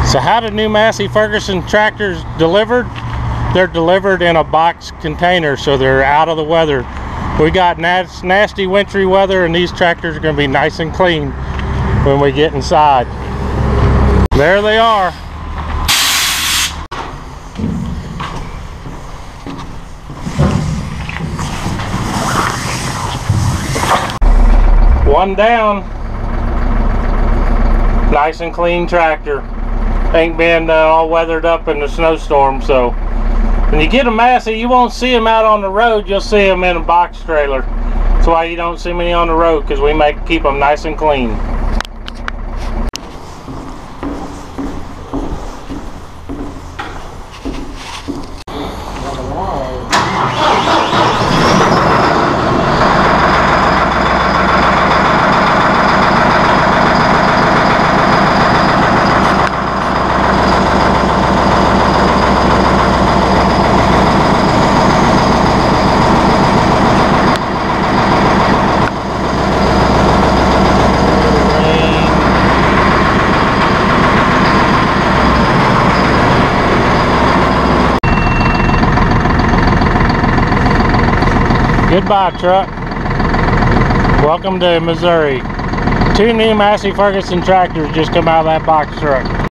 So how do new Massey Ferguson tractors delivered? They're delivered in a box container, so they're out of the weather. We got nasty wintry weather, and these tractors are going to be nice and clean when we get inside. There they are. One down. Nice and clean tractor. Ain't been all weathered up in the snowstorm. So when you get a Massey, you won't see them out on the road. You'll see them in a box trailer. That's why you don't see many on the road, because we keep them nice and clean. Goodbye, truck. Welcome to Missouri. 2 new Massey Ferguson tractors just come out of that box truck.